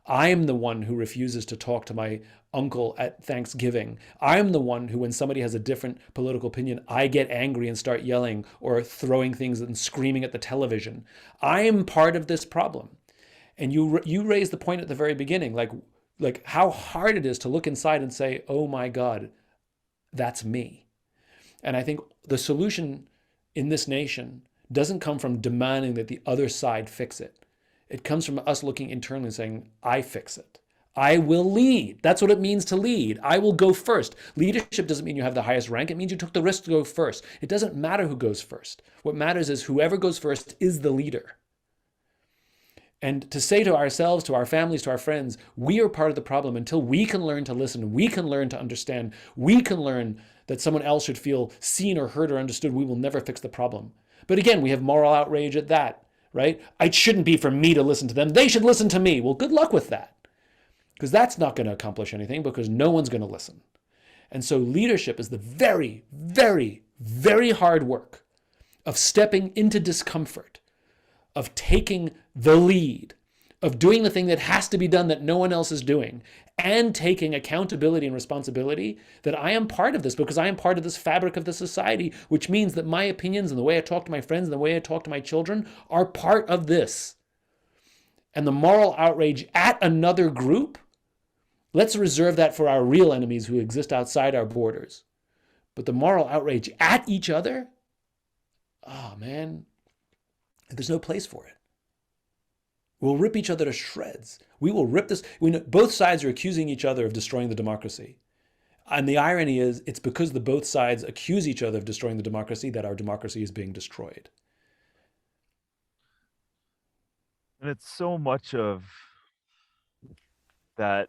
I'm the one who refuses to talk to my uncle at Thanksgiving. I'm the one who, when somebody has a different political opinion, I get angry and start yelling or throwing things and screaming at the television. I am part of this problem. And you raised the point at the very beginning, like how hard it is to look inside and say, oh my God, that's me. And I think the solution in this nation doesn't come from demanding that the other side fix it. It comes from us looking internally and saying, I fix it. I will lead. That's what it means to lead. I will go first. Leadership doesn't mean you have the highest rank. It means you took the risk to go first. It doesn't matter who goes first. What matters is whoever goes first is the leader. And to say to ourselves, to our families, to our friends, we are part of the problem until we can learn to listen, we can learn to understand, we can learn that someone else should feel seen or heard or understood, we will never fix the problem. But again, we have moral outrage at that, right? It shouldn't be for me to listen to them. They should listen to me. Well, good luck with that. Because that's not going to accomplish anything because no one's going to listen. And so leadership is the very, very, very hard work of stepping into discomfort, of taking the lead, of doing the thing that has to be done that no one else is doing, and taking accountability and responsibility that I am part of this because I am part of this fabric of the society, which means that my opinions and the way I talk to my friends and the way I talk to my children are part of this. And the moral outrage at another group, let's reserve that for our real enemies who exist outside our borders. But the moral outrage at each other, oh man, there's no place for it. We'll rip each other to shreds. We will rip this. Both sides are accusing each other of destroying the democracy. And the irony is, it's because the both sides accuse each other of destroying the democracy that our democracy is being destroyed. it's so much of that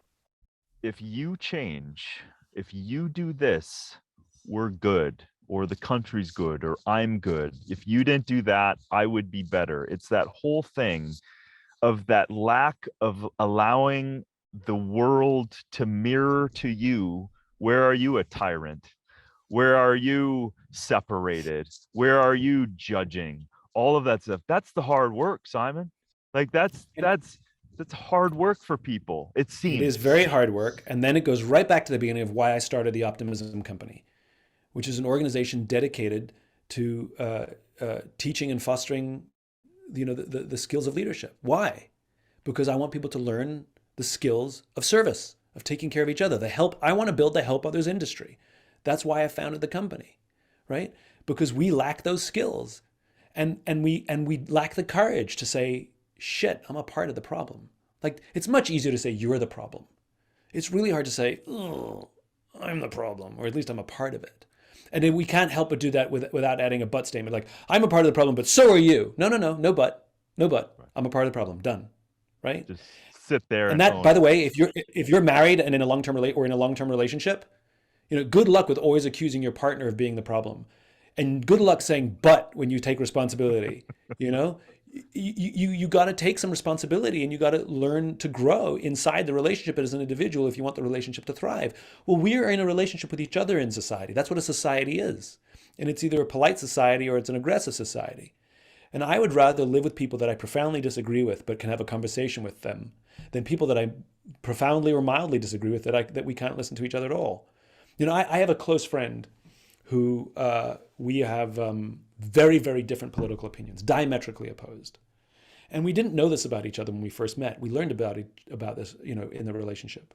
if you change, if you do this, we're good, or the country's good, or I'm good. If you didn't do that, I would be better. It's that whole thing of that lack of allowing the world to mirror to you. Where are you a tyrant? Where are you separated? Where are you judging? All of that stuff. That's the hard work, Simon. Like And that's hard work for people, it it is seems. very hard work. And then it goes right back to the beginning of why I started the Optimism Company, which is an organization dedicated to teaching and fostering, the skills of leadership. Why? Because I want people to learn the skills of service, of taking care of each other. The help I want to build the help others industry. That's why I founded the company, right? Because we lack those skills, and we lack the courage to say, "Shit, I'm a part of the problem." Like it's much easier to say you're the problem. It's really hard to say, "Oh, I'm the problem," or at least I'm a part of it. And then we can't help but do that without adding a but statement, like I'm a part of the problem, but so are you. No, no, no, no but, no but. I'm a part of the problem. Done, right? Just sit there And and that, own by the it. way, if you're married and in a long-term relationship, good luck with always accusing your partner of being the problem, and good luck saying "but" when you take responsibility. You know, you got to take some responsibility, and you got to learn to grow inside the relationship as an individual if you want the relationship to thrive. Well, we are in a relationship with each other in society. That's what a society is, and it's either a polite society or it's an aggressive society. And I would rather live with people that I profoundly disagree with, but can have a conversation with them, than people that I profoundly or mildly disagree with that we can't listen to each other at all. I have a close friend who we have very, very different political opinions, diametrically opposed. And we didn't know this about each other when we first met. We learned about this, in the relationship.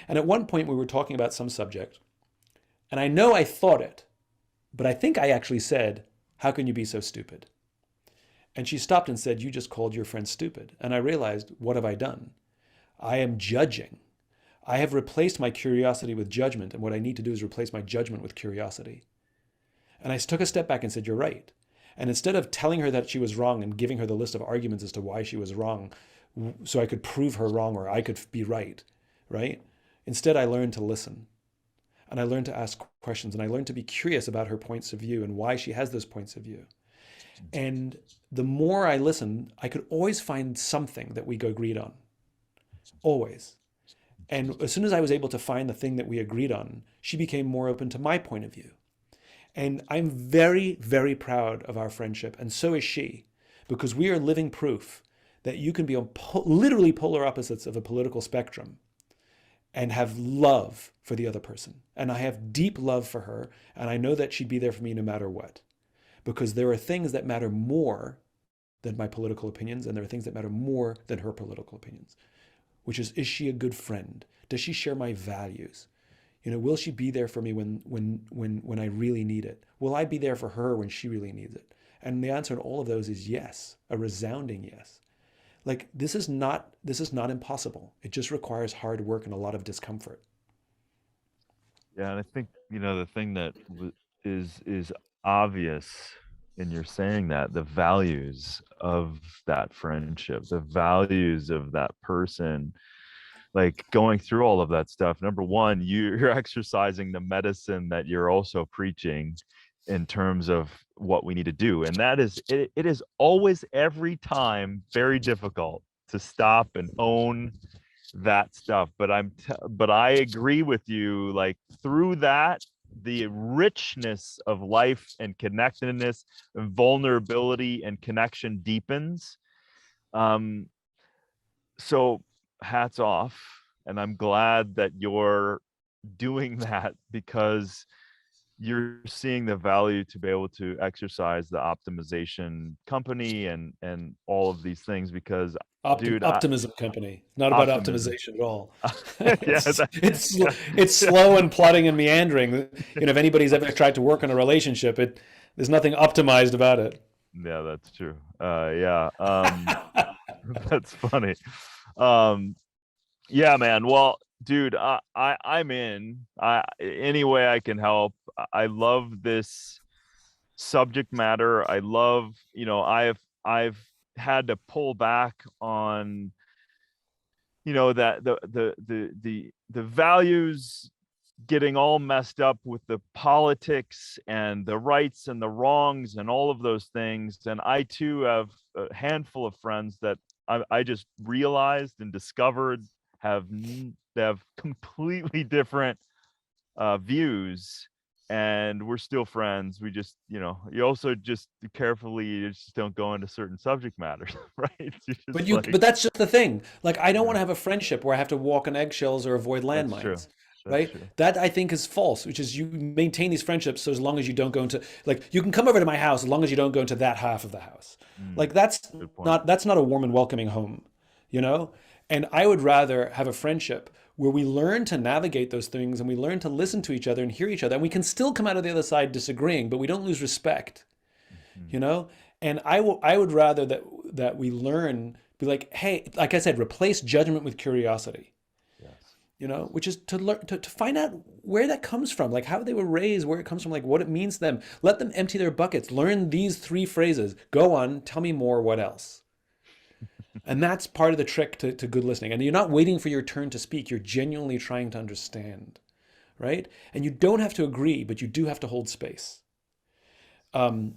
And at one point we were talking about some subject, and I know I thought it, but I think I actually said, "How can you be so stupid?" And she stopped and said, "You just called your friend stupid." And I realized, what have I done? I am judging. I have replaced my curiosity with judgment, and what I need to do is replace my judgment with curiosity. And I took a step back and said, "You're right." And instead of telling her that she was wrong and giving her the list of arguments as to why she was wrong, so I could prove her wrong or I could be right, right? Instead, I learned to listen. And I learned to ask questions, and I learned to be curious about her points of view and why she has those points of view. And the more I listened, I could always find something that we agreed on. Always. And as soon as I was able to find the thing that we agreed on, she became more open to my point of view. And I'm very, very proud of our friendship, and so is she, because we are living proof that you can be on literally polar opposites of a political spectrum and have love for the other person. And I have deep love for her, and I know that she'd be there for me no matter what. Because there are things that matter more than my political opinions, and there are things that matter more than her political opinions, which is she a good friend? Does she share my values? Will she be there for me when I really need it? Will I be there for her when she really needs it? And the answer to all of those is yes, a resounding yes. Like this is not impossible. It just requires hard work and a lot of discomfort. Yeah, and I think the thing that is obvious in your saying that, the values of that friendship, the values of that person, like going through all of that stuff. Number one, you're exercising the medicine that you're also preaching in terms of what we need to do, and that is it is always, every time, very difficult to stop and own that stuff. But I agree with you, like through that, the richness of life and connectedness and vulnerability and connection deepens. um so hats off, and I'm glad that you're doing that, because you're seeing the value to be able to exercise the optimization company and all of these things, because dude, Optimism Company. Not about optimism. optimization at all. Yeah, it's it's it's slow and plodding and meandering. If anybody's ever tried to work on a relationship, there's nothing optimized about it. yeah, that's true. Yeah. That's funny. um yeah, man. Well, dude, I'm in. Any way I can help. I love this subject matter. I love, I've had to pull back on that the values getting all messed up with the politics and the rights and the wrongs and all of those things. And I too have a handful of friends that I just realized and discovered have completely different views, and we're still friends. We just, you also just carefully, you just don't go into certain subject matters, right? You just But that's just the thing. Like, I don't want yeah, to have a friendship where I have to walk on eggshells or avoid that's true. landmines, That's right? true. That I think is false, which is you maintain these friendships so as long as you don't go into, like, you can come over to my house as long as you don't go into that half of the house. Mm, Like, that's good point. that's not a warm and welcoming home, you know? And I would rather have a friendship where we learn to navigate those things and we learn to listen to each other and hear each other, and we can still come out of the other side disagreeing, but we don't lose respect, Mhm. you know. And I would rather that we learn, be like, hey, like I said, replace judgment with curiosity, Yes. which is to learn to find out where that comes from, like how they were raised, where it comes from, like what it means to them. Let them empty their buckets, learn these three phrases, go on, tell me more, what else. And that's part of the trick to good listening. And you're not waiting for your turn to speak, you're genuinely trying to understand, right? And you don't have to agree, but you do have to hold space.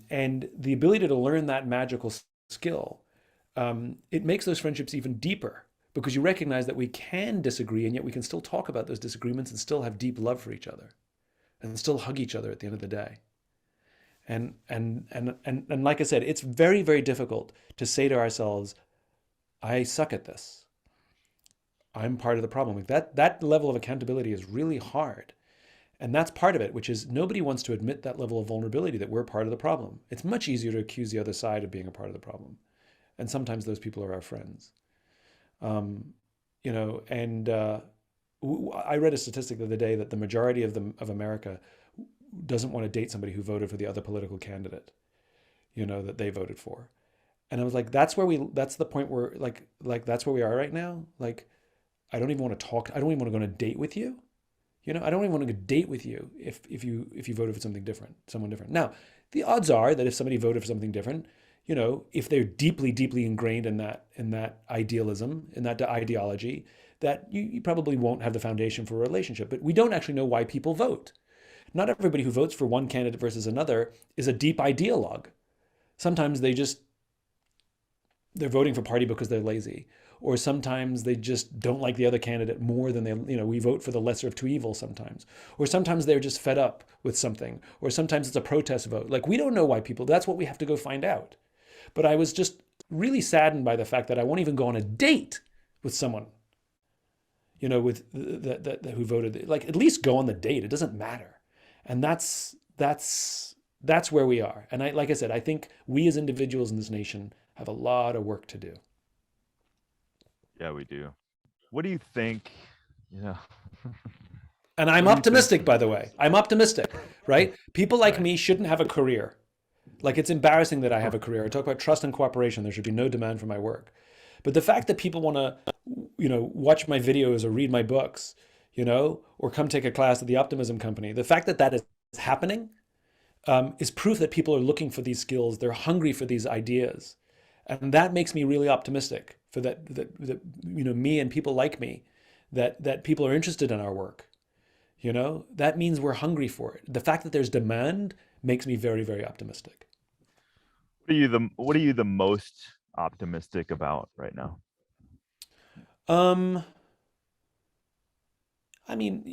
And the ability to learn that magical skill, it makes those friendships even deeper because you recognize that we can disagree and yet we can still talk about those disagreements and still have deep love for each other and still hug each other at the end of the day. And like I said, it's very, very difficult to say to ourselves, I suck at this. I'm part of the problem. Like that level of accountability is really hard. And that's part of it, which is nobody wants to admit that level of vulnerability that we're part of the problem. It's much easier to accuse the other side of being a part of the problem. And sometimes those people are our friends. Um, and I read a statistic the other day that the majority of America doesn't want to date somebody who voted for the other political candidate, that they voted for. And I was like, that's the point where that's where we are right now. Like, I don't even want to talk. I don't even want to go on a date with you. I don't even want to go date with you if you voted for something different, someone different. Now, the odds are that if somebody voted for something different, if they're deeply, deeply ingrained in that idealism, in that ideology, that you probably won't have the foundation for a relationship. But we don't actually know why people vote. Not everybody who votes for one candidate versus another is a deep ideologue. Sometimes they're voting for party because they're lazy, or sometimes they just don't like the other candidate more than we vote for the lesser of two evils sometimes, or sometimes they're just fed up with something, or sometimes it's a protest vote. Like, we don't know why people, that's what we have to go find out. But I was just really saddened by the fact that I won't even go on a date with someone, with that who voted. Like, at least go on the date. It doesn't matter. And that's where we are. And like I said, I think we as individuals in this nation have a lot of work to do. Yeah, we do. What do you think? Yeah. And I'm What do you think? optimistic, by the way. I'm optimistic, right? People like Right. me shouldn't have a career. Like, it's embarrassing that I have a career. I talk about trust and cooperation. There should be no demand for my work. But the fact that people want to, watch my videos or read my books, or come take a class at the Optimism Company, the fact that that is happening is proof that people are looking for these skills. They're hungry for these ideas. And that makes me really optimistic for that me and people like me, that people are interested in our work. That means we're hungry for it. The fact that there's demand makes me very, very optimistic. What are you the most optimistic about right now? Um, I mean,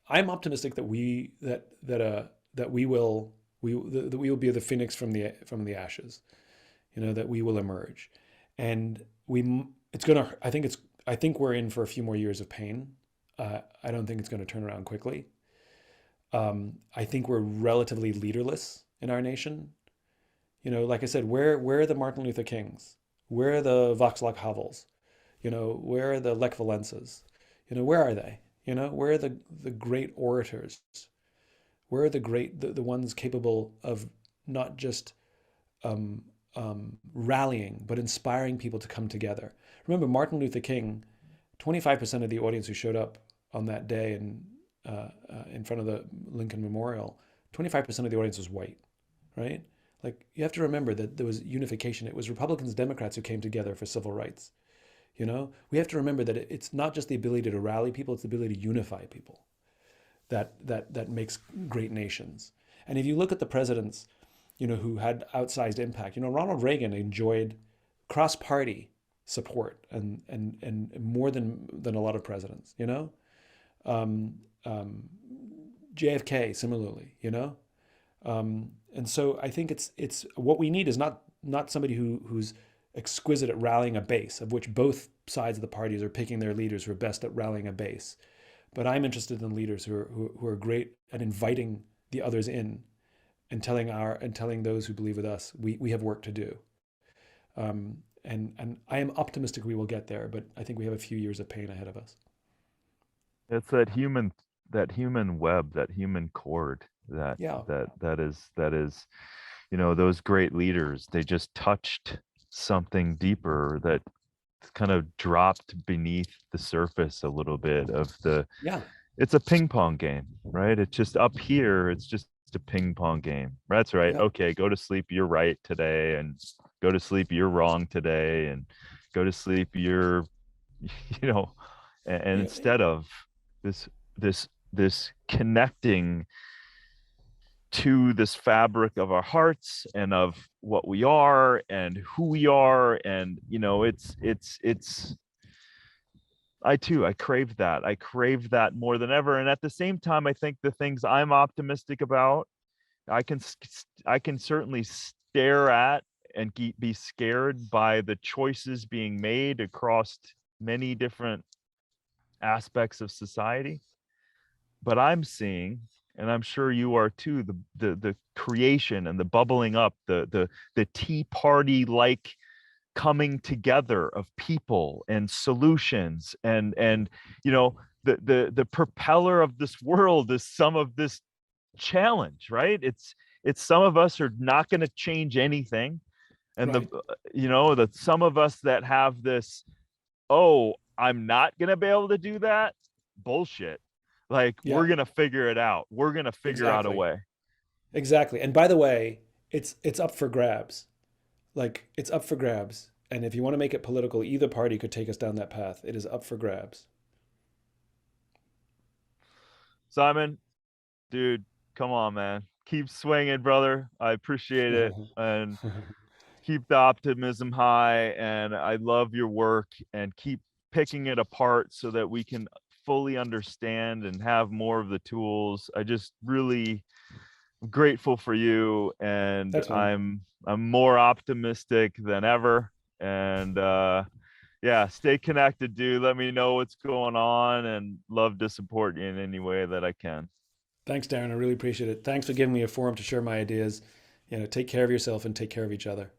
I'm optimistic that we will be the phoenix from the ashes. That we will emerge, and it's gonna. I think we're in for a few more years of pain. I don't think it's going to turn around quickly. I think we're relatively leaderless in our nation. Like I said, where are the Martin Luther Kings? Where are the Václav Havels? Where are the Lech Walesas? Where are they? Where are the great orators? Where are the ones capable of not just um, rallying, but inspiring people to come together? Remember, Martin Luther King, 25% of the audience who showed up on that day in front of the Lincoln Memorial, 25% of the audience was white, right? Like, you have to remember that there was unification. It was Republicans, Democrats who came together for civil rights. You know, we have to remember that it's not just the ability to rally people; it's the ability to unify people that makes great nations. And if you look at the presidents, who had outsized impact, Ronald Reagan enjoyed cross-party support and more than a lot of presidents. Um, um, JFK similarly. And so I think it's what we need is not somebody who's exquisite at rallying a base, of which both sides of the parties are picking their leaders who are best at rallying a base. But I'm interested in leaders who are great at inviting the others in and telling those who believe with us we have work to do. And I am optimistic we will get there, but I think we have a few years of pain ahead of us. It's that human web, that human cord, that Yeah, that is, those great leaders, they just touched something deeper that kind of dropped beneath the surface a little bit of the yeah, it's a ping pong game, right? It's just up here, it's just a ping pong game. That's right. yeah, Okay, go to sleep, you're right today, and go to sleep, you're wrong today, and go to sleep, you're you know, and yeah, instead of this connecting to this fabric of our hearts and of what we are and who we are, and it's I crave that more than ever. And at the same time, I think the things I'm optimistic about, I can certainly stare at and be scared by the choices being made across many different aspects of society. But I'm seeing, and I'm sure you are too, the creation and the bubbling up, the tea party like coming together of people and solutions, and the propeller of this world is some of this challenge, right? It's some of us are not going to change anything, and right. that some of us that have this, oh, I'm not going to be able to do that bullshit, like Yeah, we're going to figure it out, we're going to figure out a exactly. way. Exactly. And by the way, it's up for grabs. Like it's up for grabs. And if you want to make it political, either party could take us down that path. It is up for grabs. Simon, dude, come on, man, keep swinging, brother. I appreciate it, and keep the optimism high, and I love your work, and keep picking it apart so that we can fully understand and have more of the tools. I just really grateful for you, and Thanks, man. I'm more optimistic than ever. And yeah, stay connected, dude. Let me know what's going on, and love to support you in any way that I can. Thanks, Darren. I really appreciate it. Thanks for giving me a forum to share my ideas. Take care of yourself and take care of each other.